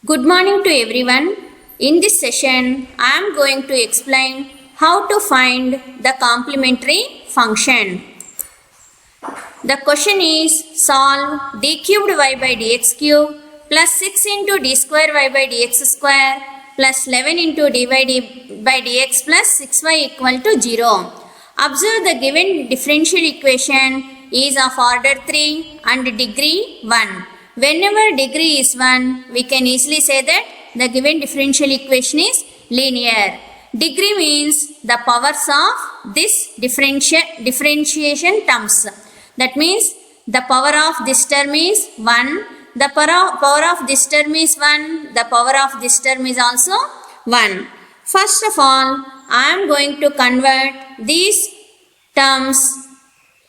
Good morning to everyone. In this session, I am going to explain how to find the complementary function. The question is solve d cubed y by dx cube plus 6 into d square y by dx square plus 11 into dy by dx plus 6y equal to 0. Observe the given differential equation is of order 3 and degree 1. Whenever degree is 1, we can easily say that the given differential equation is linear. Degree means the powers of this differentiation terms. That means the power of this term is 1, the power of this term is 1, the power of this term is also 1. First of all, I am going to convert these terms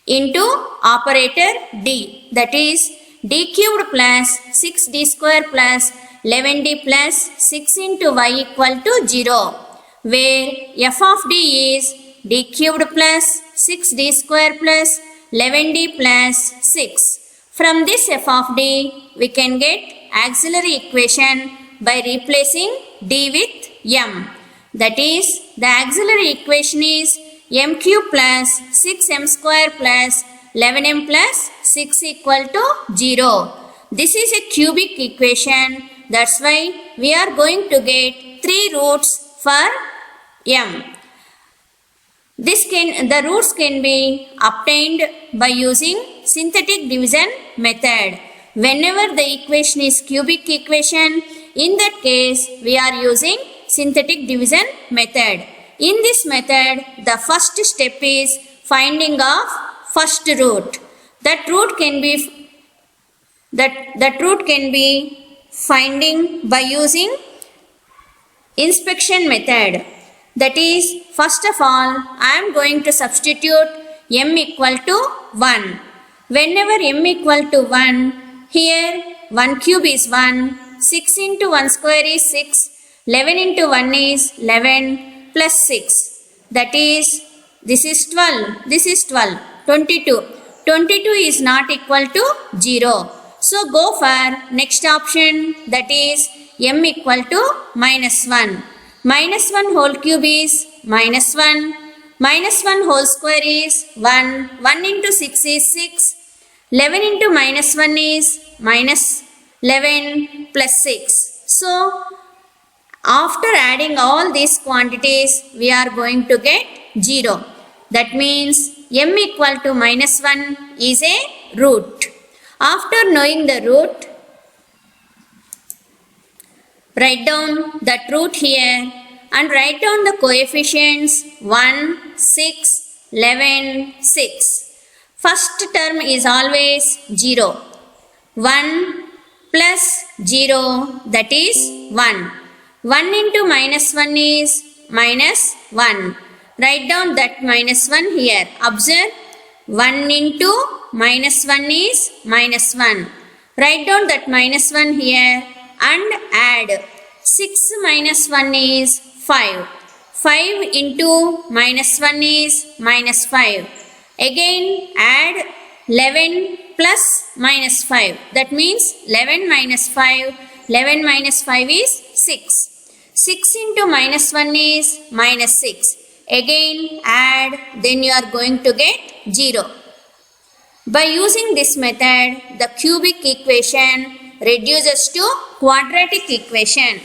into operator d, that is d cubed plus 6d square plus 11d plus 6 into y equal to 0, where f of d is d cubed plus 6d square plus 11d plus 6. From this f of d, we can get auxiliary equation by replacing d with m. That is, the auxiliary equation is m cube plus 6m square plus 11m plus 6 equal to 0. This is a cubic equation. That's why we are going to get 3 roots for m. The roots can be obtained by using synthetic division method. Whenever the equation is cubic equation, in that case we are using synthetic division method. In this method, the first step is finding of first root. That root can be finding by using inspection method. That is, first of all, I am going to substitute m equal to 1. Whenever m equal to 1, here 1 cube is 1, 6 into 1 square is 6, 11 into 1 is 11 plus 6. That is, this is 12, this is 12, 22. 22 is not equal to 0. So, go for next option, that is m equal to minus 1. Minus 1 whole cube is minus 1. Minus 1 whole square is 1. 1 into 6 is 6. 11 into minus 1 is minus 11 plus 6. So, after adding all these quantities, we are going to get 0. That means m equal to minus 1 is a root. After knowing the root, write down that root here and write down the coefficients 1, 6, 11, 6. First term is always 0. 1 plus 0, that is 1. 1 into minus 1 is minus 1. Write down that minus 1 here. Observe, 1 into minus 1 is minus 1. Write down that minus 1 here and add. 6 minus 1 is 5. 5 into minus 1 is minus 5. Again add 11 plus minus 5. That means 11 minus 5. 11 minus 5 is 6. 6 into minus 1 is minus 6. Again add, then you are going to get 0. By using this method, the cubic equation reduces to quadratic equation.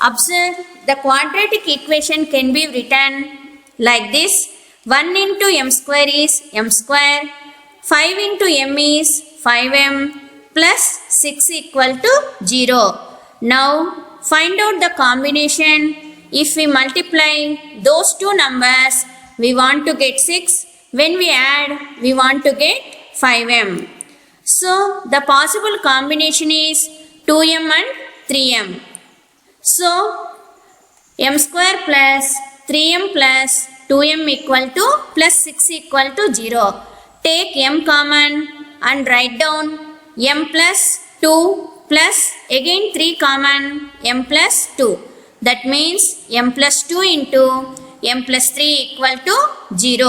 Observe, the quadratic equation can be written like this. 1 into m square is m square. 5 into m is 5m plus 6 equal to 0. Now, find out the combination. If we multiply those two numbers, we want to get 6. When we add, we want to get 5m. So, the possible combination is 2m and 3m. So, m square plus 3m plus 2m equal to plus 6 equal to 0. Take m common and write down m plus 2 plus again 3 common m plus 2. That means m plus 2 into m plus 3 equal to 0.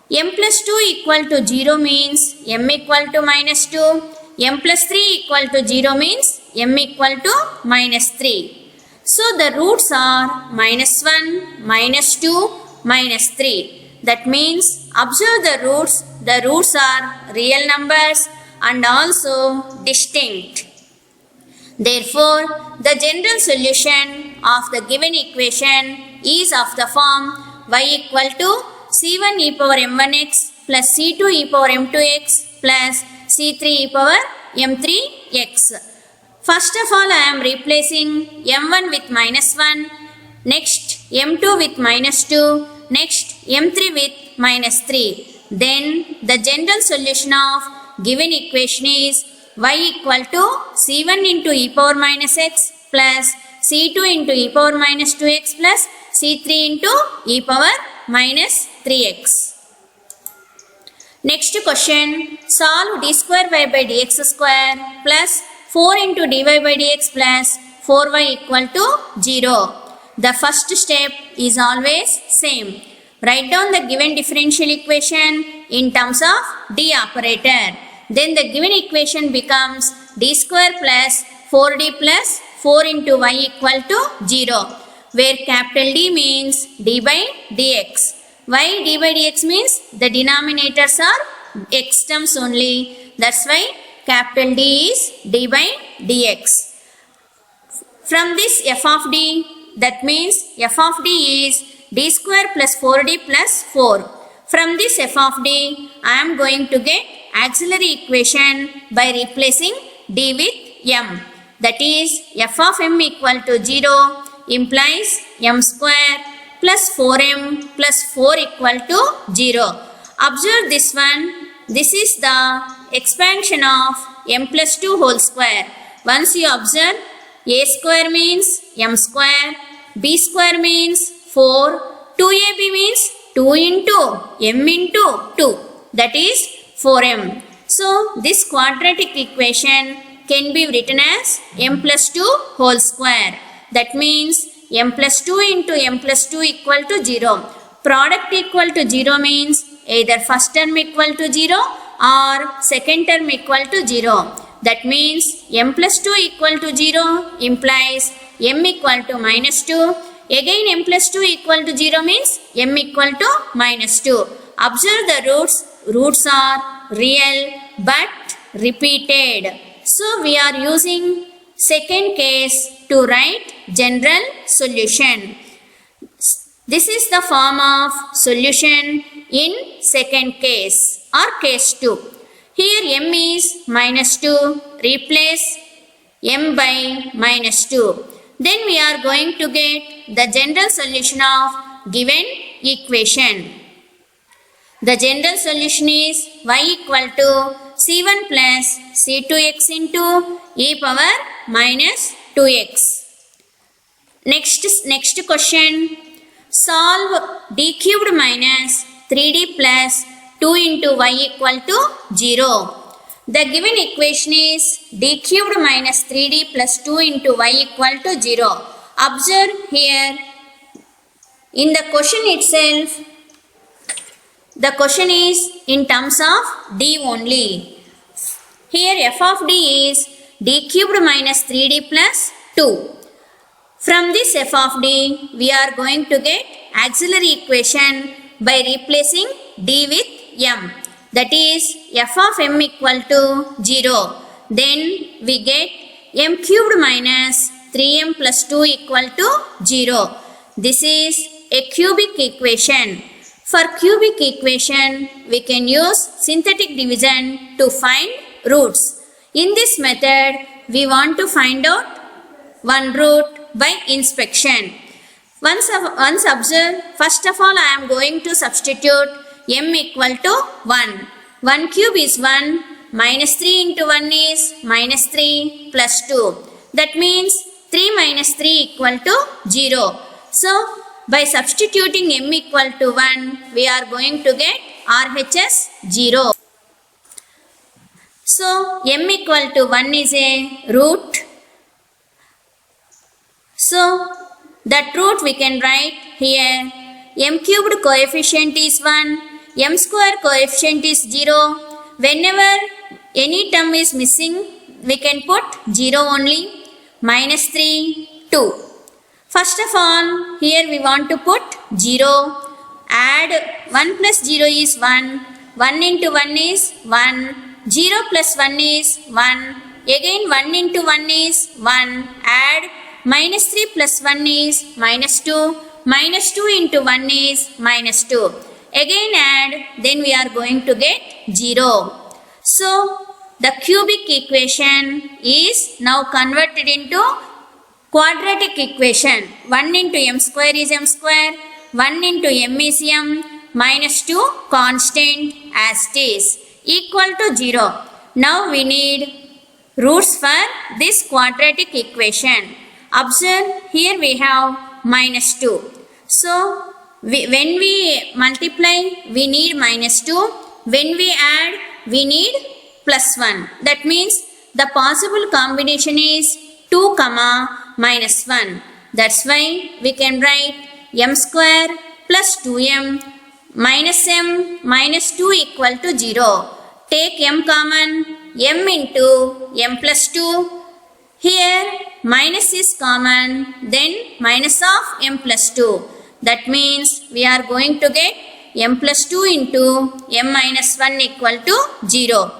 m plus 2 equal to 0 means m equal to minus 2. m plus 3 equal to 0 means m equal to minus 3. So the roots are minus 1, minus 2, minus 3. That means observe the roots. The roots are real numbers and also distinct. Therefore, the general solution of the given equation is of the form y equal to c1 e power m1x plus c2 e power m2x plus c3 e power m3x. First of all, I am replacing m1 with minus 1, next m2 with minus 2, next m3 with minus 3. Then the general solution of given equation is y equal to c1 into e power minus x plus c2 into e power minus 2x plus c3 into e power minus 3x. Next question, solve d square y by dx square plus 4 into dy by dx plus 4y equal to 0. The first step is always same. Write down the given differential equation in terms of d operator. Then the given equation becomes d square plus 4d plus 4 into y equal to 0, where capital D means d by dx. Why d by dx means the denominators are x terms only. That's why capital D is d by dx. From this f of d, that means f of d is d square plus 4d plus 4. From this f of d, I am going to get auxiliary equation by replacing d with m. That is f of m equal to 0 implies m square plus 4m plus 4 equal to 0. Observe this one. This is the expansion of m plus 2 whole square. Once you observe, a square means m square, b square means 4, 2ab means 2 into m into 2. That is 4m. So this quadratic equation can be written as m plus 2 whole square. That means m plus 2 into m plus 2 equal to 0. Product equal to 0 means either first term equal to 0 or second term equal to 0. That means m plus 2 equal to 0 implies m equal to minus 2. Again m plus 2 equal to 0 means m equal to minus 2. Observe the roots. Roots are real but repeated. So we are using second case to write general solution. This is the form of solution in second case or case 2. Here m is minus 2. Replace m by minus 2. Then we are going to get the general solution of given equation. The general solution is y equal to c1 plus c2x into e power minus 2x. Next question. Solve d cubed minus 3d plus 2 into y equal to 0. The given equation is d cubed minus 3d plus 2 into y equal to 0. Observe here, in the question itself, the question is in terms of d only. Here f of d is d cubed minus 3d plus 2. From this f of d, we are going to get auxiliary equation by replacing d with m. That is f of m equal to 0. Then we get m cubed minus 3m plus 2 equal to 0. This is a cubic equation. For cubic equation, we can use synthetic division to find roots. In this method, we want to find out one root by inspection. Once observe, first of all, I am going to substitute m equal to 1. 1 cube is 1, minus 3 into 1 is minus 3 plus 2. That means 3 minus 3 equal to 0. So, by substituting m equal to 1, we are going to get RHS 0. So, m equal to 1 is a root. So, that root we can write here. M cubed coefficient is 1. M square coefficient is 0. Whenever any term is missing, we can put 0 only. Minus 3, 2. First of all, here we want to put 0. Add 1 plus 0 is 1. 1 into 1 is 1. 0 plus 1 is 1. Again 1 into 1 is 1. Add minus 3 plus 1 is minus 2. Minus 2 into 1 is minus 2. Again add, then we are going to get 0. So, the cubic equation is now converted into quadratic equation. 1 into m square is m square. 1 into m is m. Minus 2 constant as it is. Equal to 0. Now we need roots for this quadratic equation. Observe, here we have minus 2. So, when we multiply, we need minus 2. When we add, we need plus 1. That means the possible combination is 2, minus 1. That's why we can write m square plus 2m minus m minus 2 equal to 0. Take m common, m into m plus 2. Here minus is common, then minus of m plus 2. That means we are going to get m plus 2 into m minus 1 equal to 0.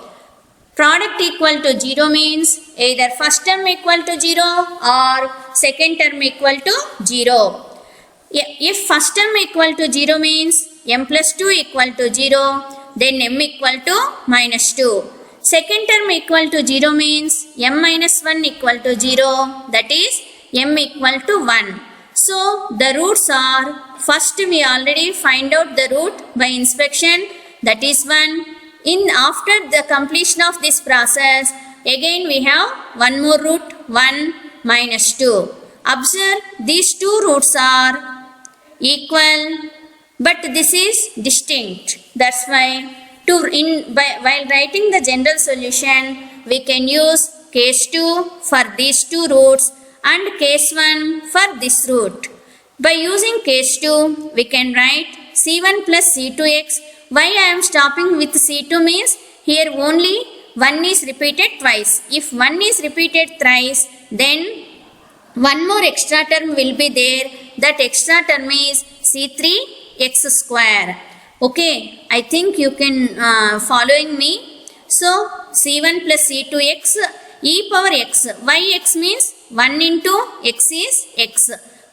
Product equal to 0 means either first term equal to 0 or second term equal to 0. If first term equal to 0 means m plus 2 equal to 0, then m equal to minus 2. Second term equal to 0 means m minus 1 equal to 0, that is m equal to 1. So, the roots are, first we already find out the root by inspection, that is 1. After the completion of this process, again we have one more root, 1 minus 2. Observe, these two roots are equal, but this is distinct. That's why while writing the general solution, we can use case 2 for these two roots and case 1 for this root. By using case 2, we can write c1 plus c2x. Why I am stopping with c2 means here only 1 is repeated twice. If 1 is repeated thrice, then one more extra term will be there. That extra term is c3x square. Okay, I think you can following me. So, c1 plus c2x e power x. Why x means 1 into x is x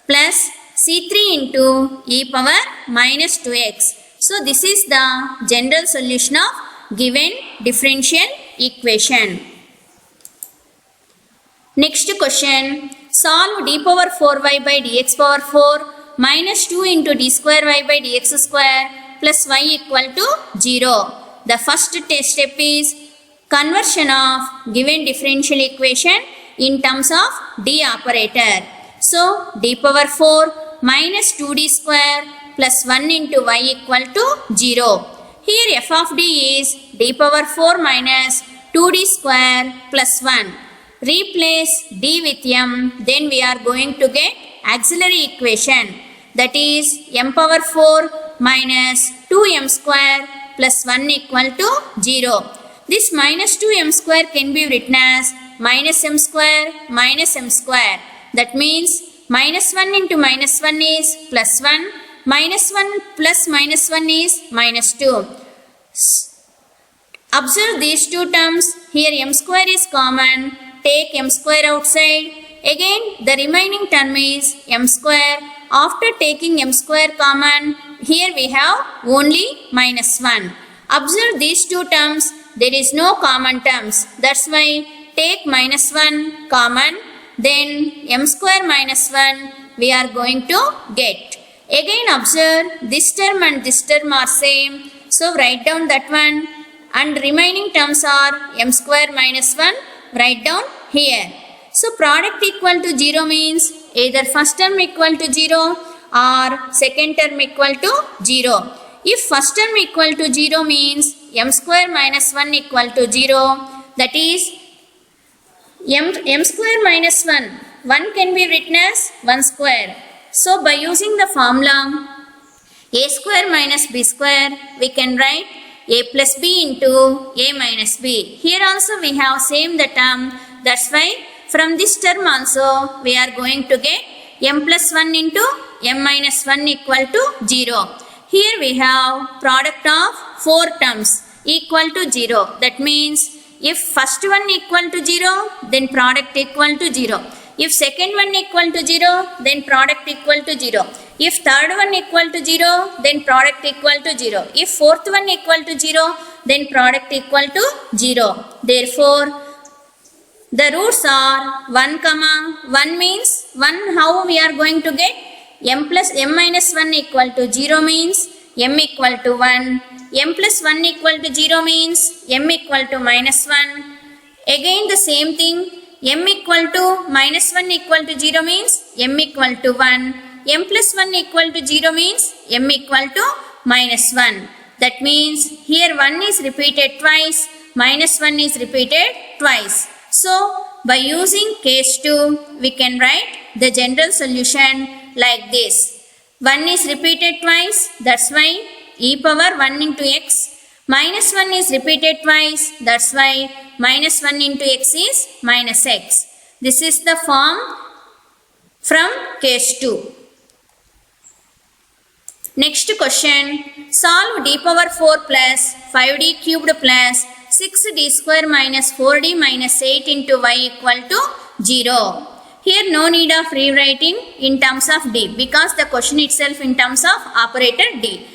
plus c3 into e power minus 2x. So, this is the general solution of given differential equation. Next question. Solve d power 4y by dx power 4 minus 2 into d square y by dx square plus y equal to 0. The first step is conversion of given differential equation in terms of d operator. So, d power 4 minus 2d square plus 1 into y equal to 0. Here f of d is d power 4 minus 2d square plus 1. Replace d with m, then we are going to get auxiliary equation, that is m power 4 minus 2m square plus 1 equal to 0. This minus 2m square can be written as minus m square minus m square. That means minus 1 into minus 1 is plus 1. Minus 1 plus minus 1 is minus 2. Observe these two terms. Here m square is common. Take m square outside. Again the remaining term is m square. After taking m square common, here we have only minus 1. Observe these two terms. There is no common terms. That's why take minus 1 common. Then m square minus 1 we are going to get. Again observe this term and this term are same. So write down that one. And remaining terms are m square minus 1. Write down here. So product equal to 0 means either first term equal to 0 or second term equal to 0. If first term equal to 0 means m square minus 1 equal to 0. That is m square minus 1. 1 can be written as 1 square. So by using the formula a square minus b square, we can write a plus b into a minus b. Here also we have same the term. That's why from this term also we are going to get m plus 1 into m minus 1 equal to 0. Here we have product of 4 terms equal to 0. That means if first one equal to 0, then product equal to 0. If second one equal to 0, then product equal to 0. If third one equal to 0, then product equal to 0. If fourth one equal to 0, then product equal to 0. Therefore, the roots are 1, 1 means 1 how we are going to get m plus m minus 1 equal to 0 means m equal to 1. M plus 1 equal to 0 means m equal to minus 1. Again the same thing. M equal to minus 1 equal to 0 means m equal to 1. M plus 1 equal to 0 means m equal to minus 1. That means here 1 is repeated twice, minus 1 is repeated twice. So by using case 2, we can write the general solution like this. 1 is repeated twice, that's why e power 1 into x. Minus 1 is repeated twice, that's why minus 1 into x is minus x. This is the form from case 2. Next question. Solve d power 4 plus 5d cubed plus 6d square minus 4d minus 8 into y equal to 0. Here no need of rewriting in terms of d because the question itself in terms of operator d.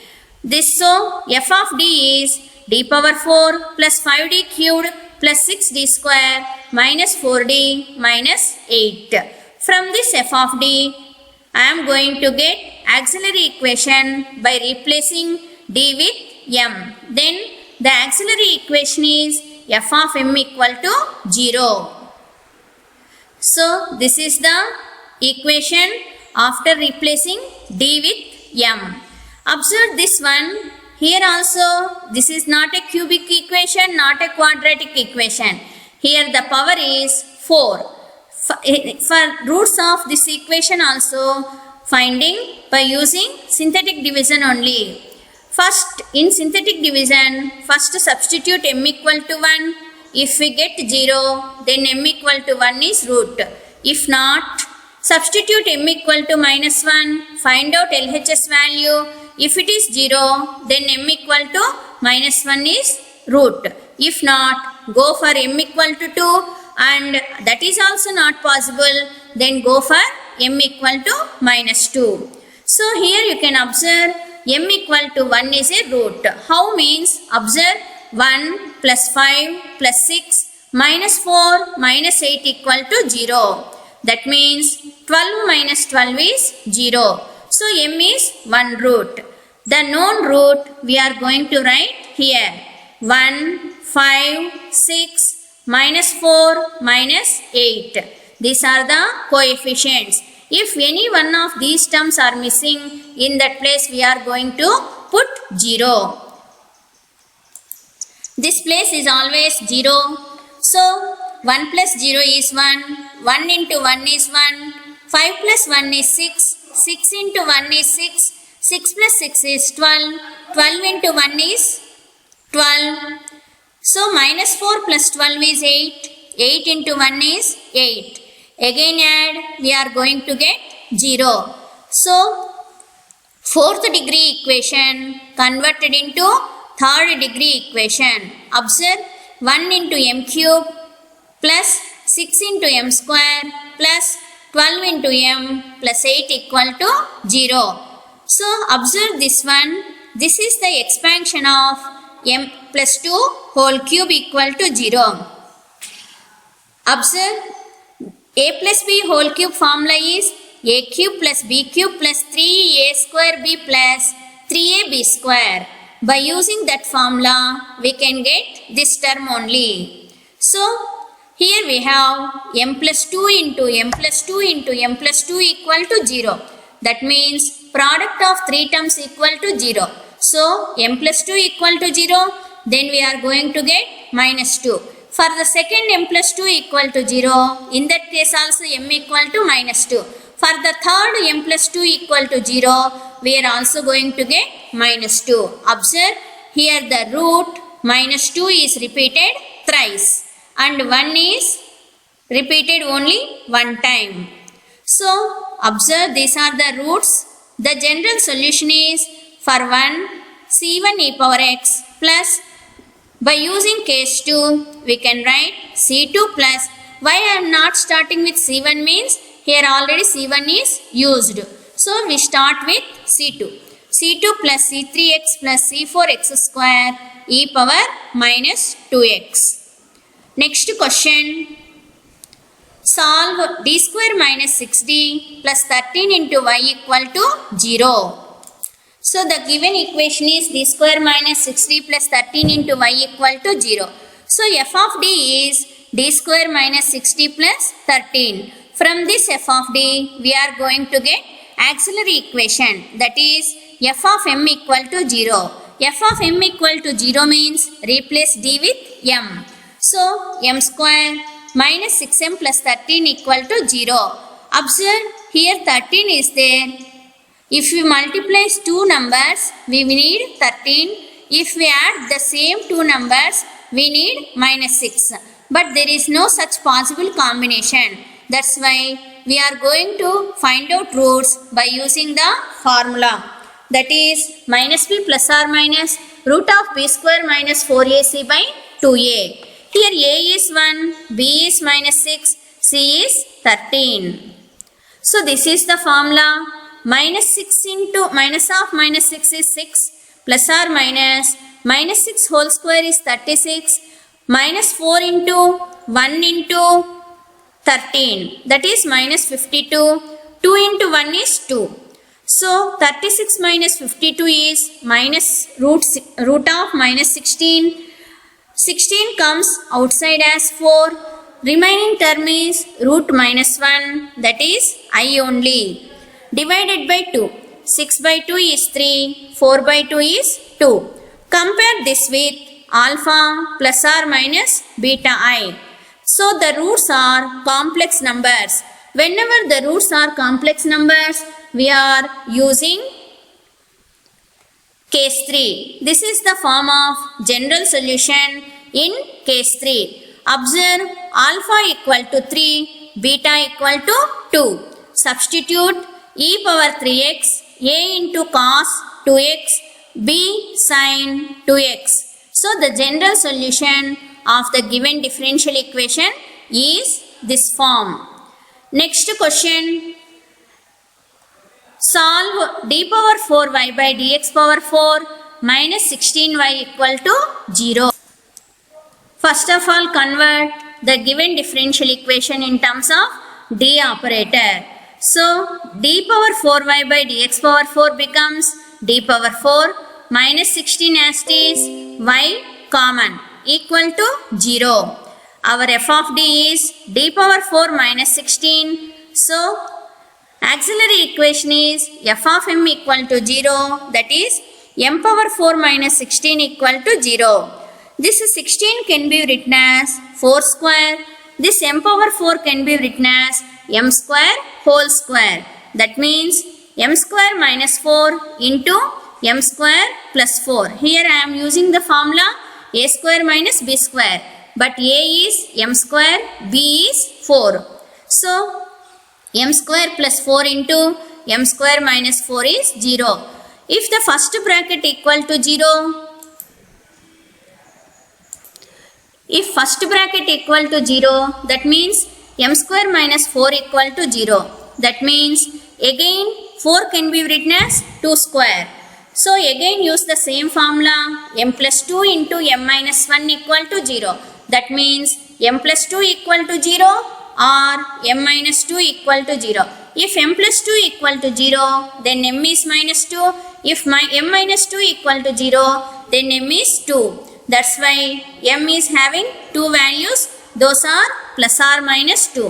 This so f of d is d power 4 plus 5d cubed plus 6d square minus 4d minus 8. From this f of d, I am going to get auxiliary equation by replacing d with m. Then the auxiliary equation is f of m equal to 0. So this is the equation after replacing d with m. Observe this one. Here also this is not a cubic equation, not a quadratic equation. Here the power is 4. For roots of this equation also finding by using synthetic division only. First in synthetic division, first substitute m equal to 1. If we get 0, then m equal to 1 is root. If not, substitute m equal to minus 1, find out LHS value. If it is 0, then m equal to minus 1 is root. If not, go for m equal to 2 and that is also not possible, then go for m equal to minus 2. So here you can observe m equal to 1 is a root. How means? Observe 1 plus 5 plus 6 minus 4 minus 8 equal to 0. That means 12 minus 12 is 0. So m is 1 root. The known root we are going to write here. 1, 5, 6, minus 4, minus 8. These are the coefficients. If any one of these terms are missing, in that place we are going to put 0. This place is always 0. So 1 plus 0 is 1. 1 into 1 is 1. 5 plus 1 is 6. 6 into 1 is 6. 6 plus 6 is 12. 12 into 1 is 12. So minus 4 plus 12 is 8. 8 into 1 is 8. Again add, we are going to get 0. So fourth degree equation converted into third degree equation. Observe 1 into m cube plus 6 into m square plus 12 into m plus 8 equal to 0. So observe this one. This is the expansion of m plus 2 whole cube equal to 0. Observe a plus b whole cube formula is a cube plus b cube plus 3a square b plus 3ab square. By using that formula, we can get this term only. So here we have m plus 2 into m plus 2 into m plus 2 equal to 0. That means product of 3 terms equal to 0. So m plus 2 equal to 0. Then we are going to get minus 2. For the second m plus 2 equal to 0, in that case also m equal to minus 2. For the third m plus 2 equal to 0, we are also going to get minus 2. Observe here the root minus 2 is repeated thrice and 1 is repeated only one time. So observe these are the roots. The general solution is for 1 c1 e power x plus, by using case 2 we can write c2 plus. Why I am not starting with c1 means here already c1 is used. So we start with c2. c2 plus c3x plus c4x square e power minus 2x. Next question. Solve d square minus 6d plus 13 into y equal to 0. So the given equation is d square minus 6d plus 13 into y equal to 0. So f of d is d square minus 6d plus 13. From this f of d we are going to get auxiliary equation, that is f of m equal to 0. f of m equal to 0 means replace d with m. So m square minus 6m plus 13 equal to 0. Observe here 13 is there. If we multiply two numbers we need 13. If we add the same two numbers we need minus 6. But there is no such possible combination. That's why we are going to find out roots by using the formula. That is minus b plus or minus root of b square minus 4ac by 2a. Here a is 1, b is minus 6, c is 13. So this is the formula. Minus 6 into minus of minus 6 is 6 plus or minus 6 whole square is 36 minus 4 into 1 into 13, that is minus 52. 2 into 1 is 2. So 36 minus 52 is minus root of minus 16. 16 comes outside as 4. Remaining term is root minus 1, that is I only. Divided by 2. 6 by 2 is 3. 4 by 2 is 2. Compare this with alpha plus or minus beta I. So the roots are complex numbers. Whenever the roots are complex numbers, we are using case 3. This is the form of general solution in case 3. Observe alpha equal to 3, beta equal to 2. Substitute e power 3x, a into cos 2x, b sin 2x. So the general solution of the given differential equation is this form. Next question. Solve d power 4y by dx power 4 minus 16y equal to 0. First of all, convert the given differential equation in terms of d operator. So d power 4y by dx power 4 becomes d power 4 minus 16 as it is, y common, equal to 0. Our f of d is d power 4 minus 16. So auxiliary equation is f of m equal to 0, that is m power 4 minus 16 equal to 0. This 16 can be written as 4 square. This m power 4 can be written as m square whole square. That means m square minus 4 into m square plus 4. Here I am using the formula a square minus b square. But a is m square, b is 4. So m square plus 4 into m square minus 4 is 0. If the first bracket equal to 0, if first bracket equal to 0, that means m square minus 4 equal to 0. That means again 4 can be written as 2 square. So again use the same formula, m plus 2 into m minus 1 equal to 0. That means m plus 2 equal to 0 or m minus 2 equal to 0. If m plus 2 equal to 0, then m is minus 2. If m minus 2 equal to 0, then m is 2. That's why m is having two values. Those are plus or minus 2.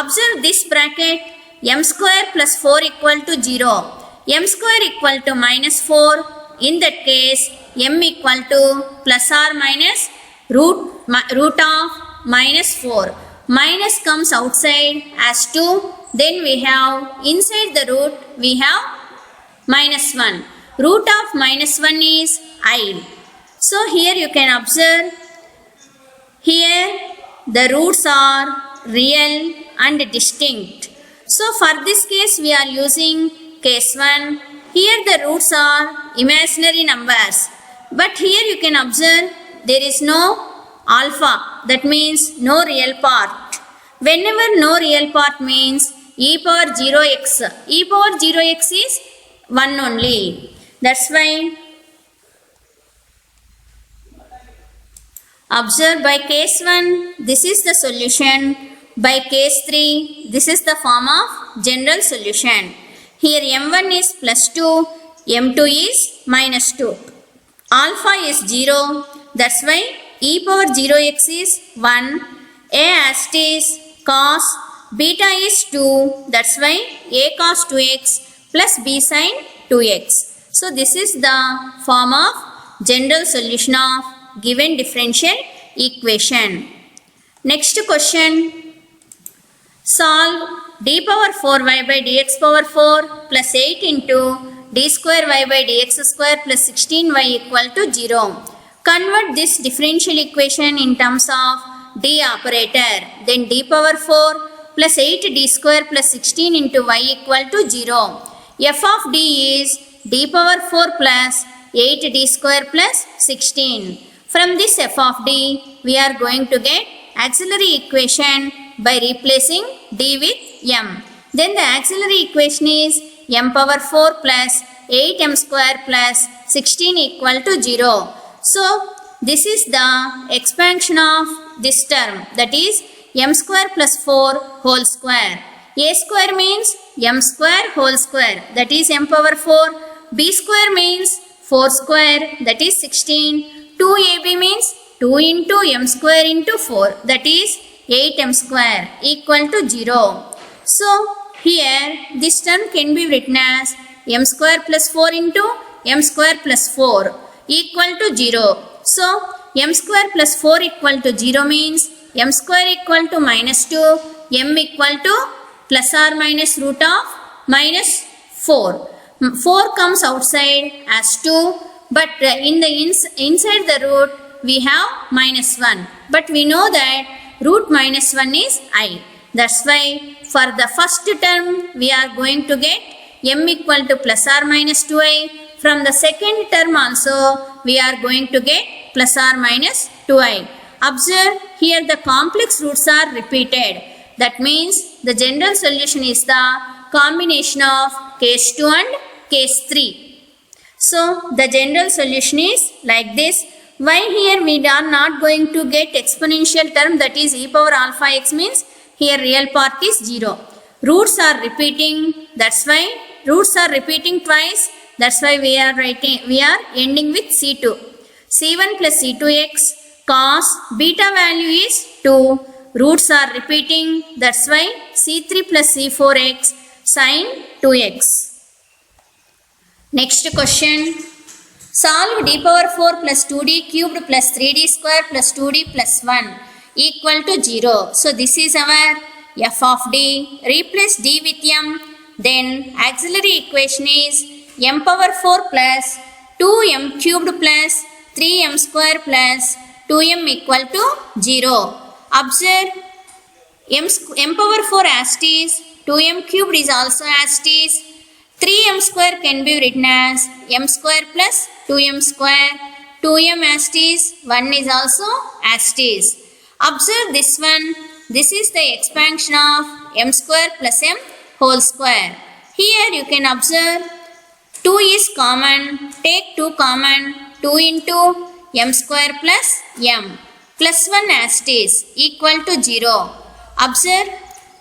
Observe this bracket, m square plus 4 equal to 0. M square equal to minus 4. In that case, m equal to plus or minus root of minus 4. Minus comes outside as 2. Then we have inside the root we have minus 1. Root of minus 1 is I. So here you can observe, here the roots are real and distinct. So for this case we are using case 1. Here the roots are imaginary numbers. But here you can observe there is no alpha, that means no real part. Whenever no real part means e power 0x. E power 0x is 1 only. That's why observe by case 1, this is the solution. By case 3, this is the form of general solution. Here m1 is plus 2, m2 is minus 2. Alpha is 0, that's why e power 0x is 1. A asterisk cos beta is 2, that's why a cos 2x plus b sin 2x. So this is the form of general solution of given differential equation. Next question. Solve d power 4y by dx power 4 plus 8 into d square y by dx square plus 16y equal to 0. Convert this differential equation in terms of d operator. Then d power 4 plus 8 d square plus 16 into y equal to 0. F of d is d power 4 plus 8 d square plus 16. From this f of d, we are going to get auxiliary equation by replacing d with m. Then the auxiliary equation is m power 4 plus 8m square plus 16 equal to 0. So, this is the expansion of this term, that is m square plus 4 whole square. A square means m square whole square, that is m power 4. B square means 4 square, that is 16. 2ab means 2 into m square into 4, that is 8m square equal to 0. So, here this term can be written as m square plus 4 into m square plus 4 equal to 0. So, m square plus 4 equal to 0 means m square equal to minus 2, m equal to plus or minus root of minus 4. 4 comes outside as 2, but in the inside the root we have minus 1. But we know that root minus 1 is I. That's why for the first term we are going to get m equal to plus or minus 2i. From the second term also we are going to get plus or minus 2i. Observe here the complex roots are repeated. That means the general solution is the combination of case 2 and case 3. So the general solution is like this. Why here we are not going to get exponential term, that is e power alpha x, means here real part is 0. Roots are repeating, that's why roots are repeating twice, that's why we are ending with c2. c1 plus c2x cos beta value is 2. Roots are repeating, that's why c3 plus c4x sin 2x. Next question. Solve d power 4 plus 2d cubed plus 3d square plus 2d plus 1 equal to 0. So this is our f of d. Replace d with m. Then auxiliary equation is m power 4 plus 2m cubed plus 3m square plus 2m equal to 0. Observe m power 4 as it is, 2m cubed is also as it is. 3m square can be written as m square plus 2m square. 2m as it is, 1 is also as it is. Observe this one. This is the expansion of m square plus m whole square. Here you can observe 2 is common. Take 2 common. 2 into m square plus m plus 1 as it is equal to 0. Observe,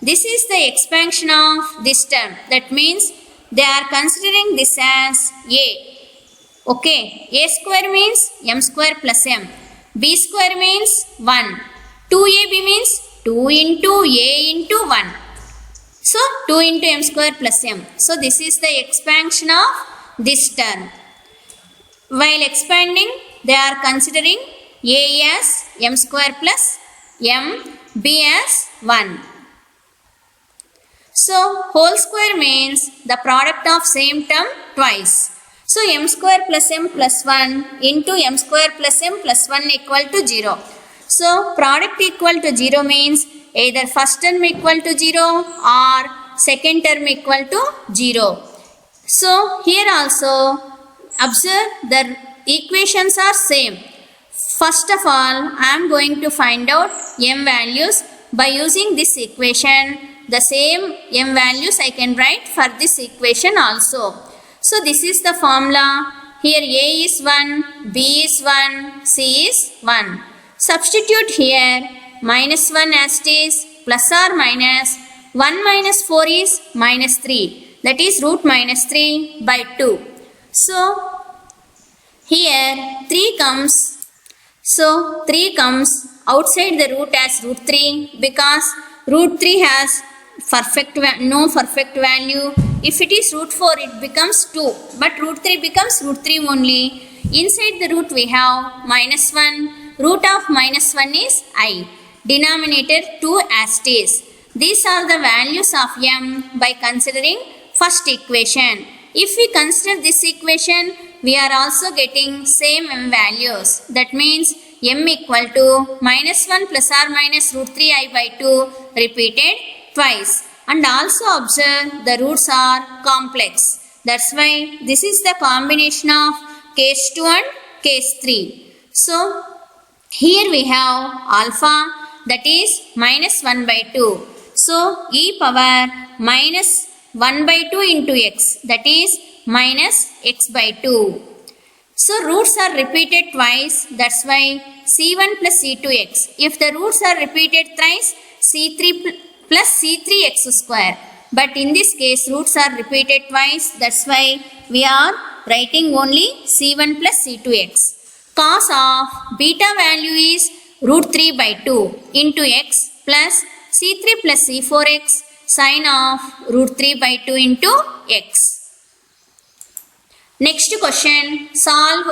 this is the expansion of this term. That means they are considering this as a. Okay, a square means m square plus m. B square means 1. 2ab means 2 into a into 1. So, 2 into m square plus m. So, this is the expansion of this term. While expanding, they are considering a as m square plus m, b as 1. So, whole square means the product of same term twice. So m square plus m plus 1 into m square plus m plus 1 equal to 0. So product equal to 0 means either first term equal to 0 or second term equal to 0. So here also observe the equations are same. First of all, I am going to find out m values by using this equation. The same m values I can write for this equation also. So this is the formula. Here a is 1, b is 1, c is 1. Substitute here minus 1 as it is, plus or minus 1 minus 4 is minus 3. That is root minus 3 by 2. So here 3 comes. So 3 comes outside the root as root 3 because root 3 has no perfect value. If it is root 4 it becomes 2, but root 3 becomes root 3 only. Inside the root we have minus 1. Root of minus 1 is I. Denominator 2 as it is. These are the values of m by considering first equation. If we consider this equation, we are also getting same m values. That means m equal to minus 1 plus or minus root 3i by 2 repeated twice. And also observe the roots are complex. That's why this is the combination of case 2 and case 3. So here we have alpha, that is minus 1 by 2. So e power minus 1 by 2 into x, that is minus x by 2. So roots are repeated twice, that's why c1 plus c2x. If the roots are repeated thrice, c3 plus c3x square. But in this case roots are repeated twice, that's why we are writing only c1 plus c2x. Cos of beta value is root 3 by 2 into x plus c3 plus c4x sine of root 3 by 2 into x. Next question, solve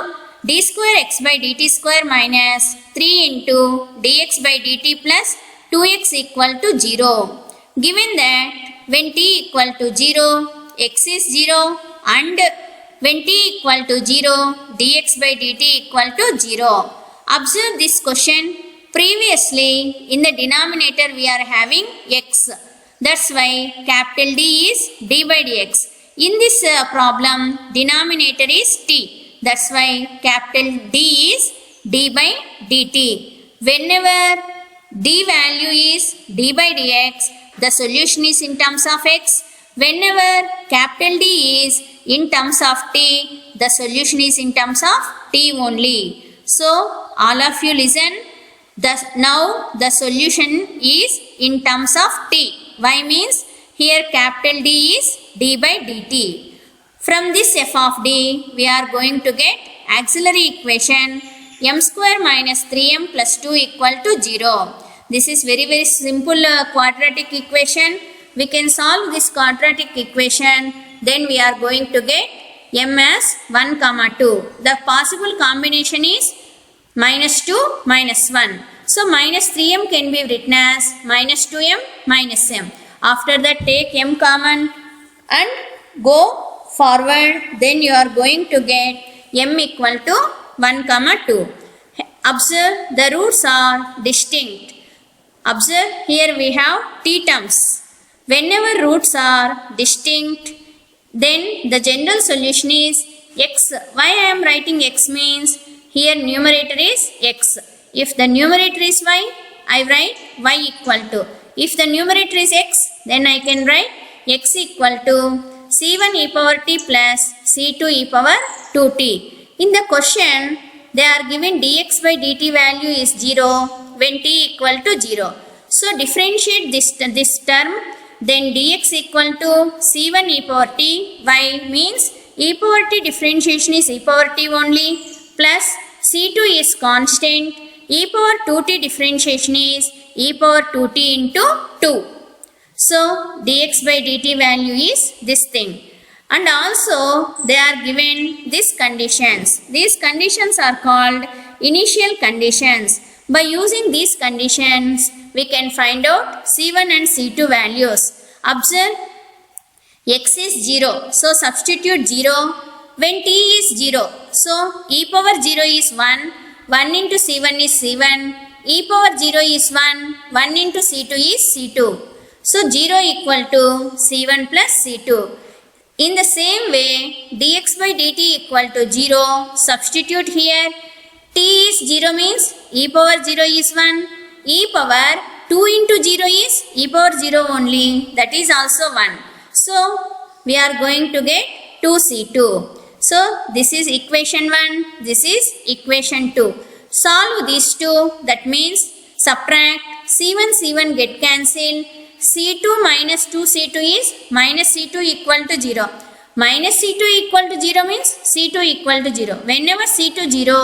d square x by dt square minus 3 into dx by dt plus 2x equal to 0. Given that when t equal to 0, x is 0 and when t equal to 0, dx by dt equal to 0. Observe this question. Previously, in the denominator we are having x. That's why capital D is d by dx. In this problem, denominator is t. That's why capital D is d by dt. Whenever d value is d by dx, the solution is in terms of x. Whenever capital D is in terms of t, the solution is in terms of t only. So, all of you listen. Now the solution is in terms of t. Why means here capital D is d by dt. From this f of d, we are going to get auxiliary equation m square minus 3m plus 2 equal to 0. This is very simple quadratic equation. We can solve this quadratic equation. Then we are going to get m as 1, 2. The possible combination is minus 2, minus 1. So minus 3m can be written as minus 2m minus m. After that take m common and go forward. Then you are going to get m equal to 1, 2. Observe the roots are distinct. Observe here we have t terms. Whenever roots are distinct, then the general solution is x. Why I am writing x means here numerator is x. If the numerator is y, I write y equal to. If the numerator is x, then I can write x equal to c1 e power t plus c2 e power 2t. In the question, they are given dx by dt value is 0 when t equal to 0. So differentiate this term. Then dx equal to c1 e power t, y means e power t differentiation is e power t only, plus c2 is constant, e power 2t differentiation is e power 2t into 2. So dx by dt value is this thing. And also they are given these conditions. These conditions are called initial conditions. By using these conditions, we can find out c1 and c2 values. Observe x is 0. So substitute 0. when t is 0. So e power 0 is 1. 1 into c1 is c1. E power 0 is 1. 1 into c2 is c2. So 0 equal to c1 plus c2. In the same way, dx by dt equal to 0. Substitute here. T is 0 means e power 0 is 1. E power 2 into 0 is e power 0 only. That is also 1. So we are going to get 2c2. So this is equation 1. This is equation 2. Solve these two. That means subtract c1 c1 get cancelled. c2 minus 2c2 is minus c2 equal to 0. Minus c2 equal to 0 means c2 equal to 0. Whenever c2 0,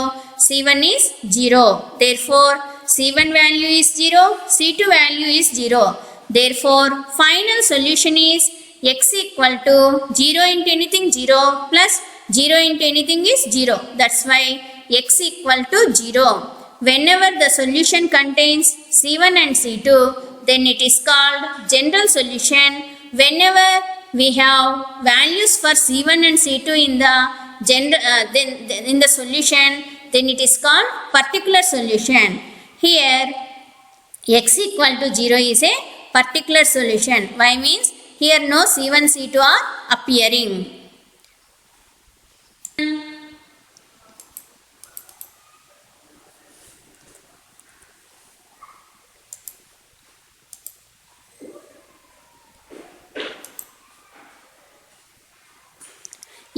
c1 is 0. Therefore, c1 value is 0, c2 value is 0. Therefore, final solution is x equal to 0 into anything 0 plus 0 into anything is 0. That's why x equal to 0. Whenever the solution contains c1 and c2, then it is called general solution. Whenever we have values for c1 and c2 in the in the solution, then it is called particular solution. Here x equal to 0 is a particular solution. Why means here no c1 c2 are appearing.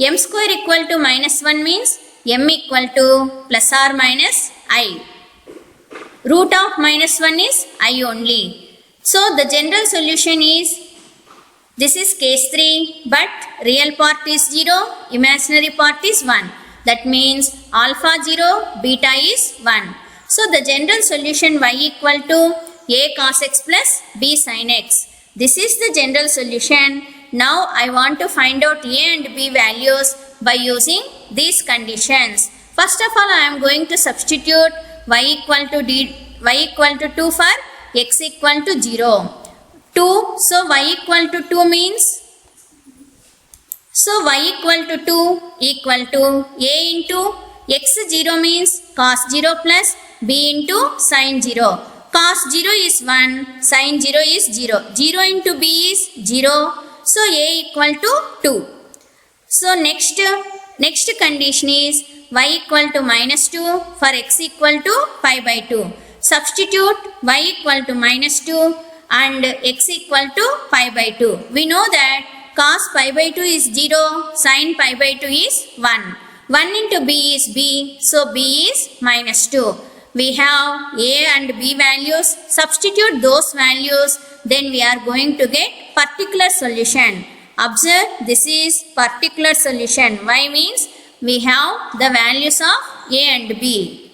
M square equal to minus 1 means m equal to plus or minus I. Root of minus 1 is I only. So the general solution is, this is case 3, but real part is 0, imaginary part is 1. That means alpha 0, beta is 1. So the general solution y equal to a cos x plus b sin x. This is the general solution. Now I want to find out a and b values by using these conditions. First of all, I am going to substitute y equal to 2 for x equal to 0. 2, so y equal to 2 means, so y equal to 2 equal to a into x 0 means cos 0 plus b into sin 0. Cos 0 is 1, sin 0 is 0. 0 into b is 0. So a equal to 2. So next condition is y equal to minus 2 for x equal to pi by 2. Substitute y equal to minus 2 and x equal to pi by 2. We know that cos pi by 2 is 0, sin pi by 2 is 1. 1 into b is b, so b is minus 2. We have a and b values. Substitute those values, then we are going to get particular solution. Observe, this is particular solution. Y means we have the values of a and b.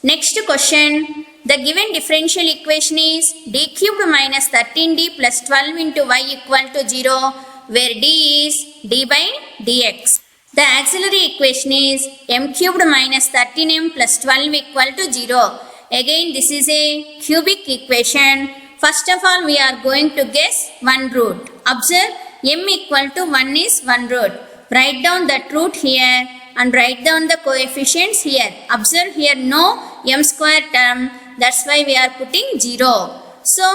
Next question. The given differential equation is d cubed minus 13d plus 12 into y equal to 0, where d is d by dx. The auxiliary equation is m cubed minus 13m plus 12 equal to 0. Again, this is a cubic equation. First of all, we are going to guess one root. Observe, m equal to 1 is one root. Write down that root here and write down the coefficients here. Observe here no m square term. That's why we are putting 0. So,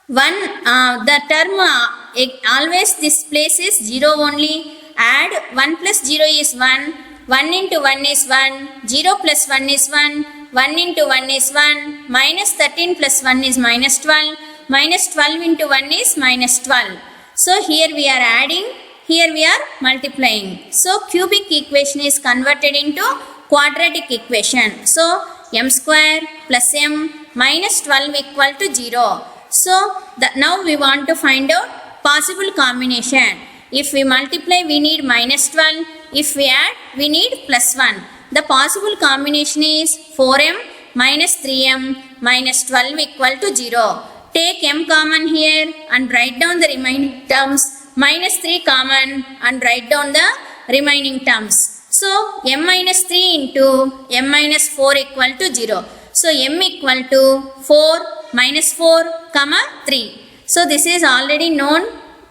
the term always this place is 0 only. Add 1 plus 0 is 1. 1 into 1 is 1. 0 plus 1 is 1. 1 into 1 is 1. Minus 13 plus 1 is minus 12. Minus 12 into 1 is minus 12. So here we are adding. Here we are multiplying. So cubic equation is converted into quadratic equation. So m square plus m minus 12 equal to 0. So now we want to find out possible combination. If we multiply, we need minus 12. If we add, we need plus 1. The possible combination is 4m minus 3m minus 12 equal to 0. Take m common here and write down the remaining terms. Minus 3 common and write down the remaining terms. So m minus 3 into m minus 4 equal to 0. So m equal to 4 minus 4 comma 3. So this is already known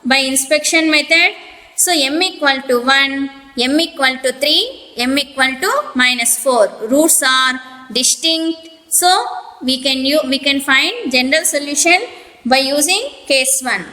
by inspection method. So m equal to 1 m equal to 3, m equal to minus 4. Roots are distinct. So we can find general solution by using case 1.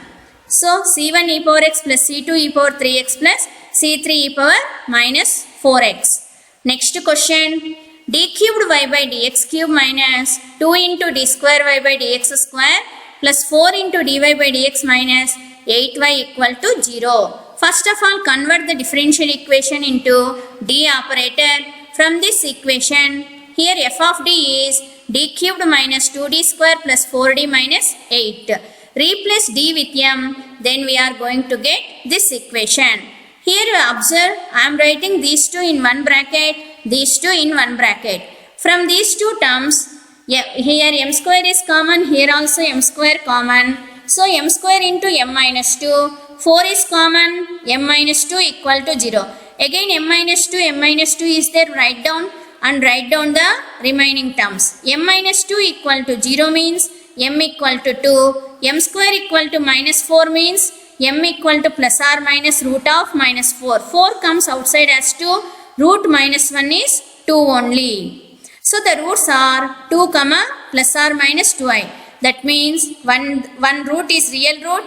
So c1 e power x plus c2 e power 3x plus c3 e power minus 4x. Next question, d cubed y by dx cube minus 2 into d square y by dx square plus 4 into dy by dx minus 8y equal to 0. First of all, convert the differential equation into d operator. From this equation, here f of d is d cubed minus 2d square plus 4d minus 8. Replace d with m, then we are going to get this equation. Here observe, I am writing these two in one bracket, these two in one bracket. From these two terms, here m square is common, here also m square common. So m square into m minus 2, 4 is common, m minus 2 equal to 0. Again m minus 2 is there, write down and write down the remaining terms. m minus 2 equal to 0 means m equal to 2, m square equal to minus 4 means m equal to plus or minus root of minus 4. 4 comes outside as 2, root minus 1 is 2 only. So the roots are 2 comma plus or minus 2i. That means one root is real root,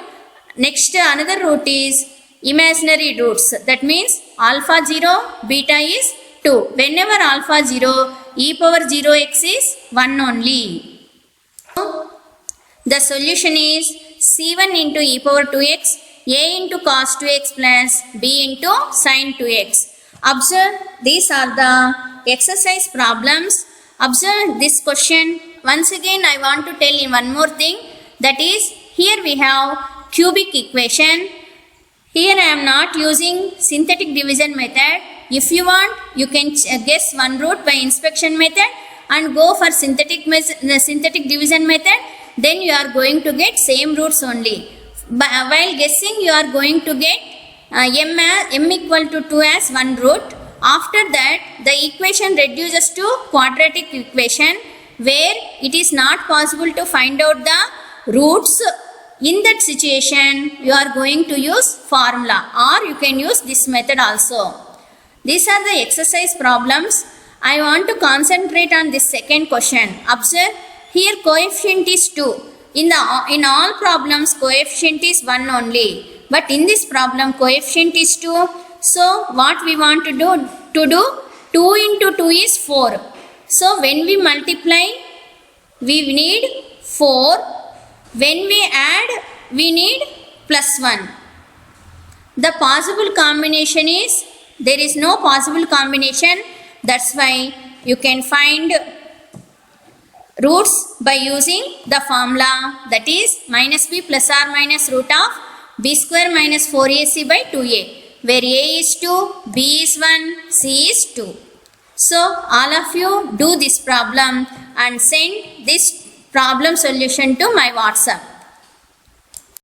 next another root is imaginary roots. That means alpha 0, beta is 2. Whenever alpha 0, e power 0x is 1 only. The solution is c1 into e power 2x, a into cos 2x plus b into sin 2x. Observe, these are the exercise problems. Observe this question. Once again, I want to tell you one more thing. That is, here we have cubic equation. Here I am not using synthetic division method. If you want, you can guess one root by inspection method and go for synthetic division method. Then you are going to get same roots only. While guessing, you are going to get m equal to 2 as one root. After that, the equation reduces to quadratic equation where it is not possible to find out the roots. In that situation, you are going to use formula or you can use this method also. These are the exercise problems. I want to concentrate on this second question. Observe, here coefficient is 2. In all problems, coefficient is 1 only. But in this problem, coefficient is 2. So what we want to do? 2 into 2 is 4. So when we multiply, we need 4. When we add, we need plus 1. The possible combination is, there is no possible combination. That's why you can find roots by using the formula, that is minus b plus or minus root of b square minus 4ac by 2a, where a is 2, b is 1, c is 2. So all of you do this problem and send this problem solution to my WhatsApp.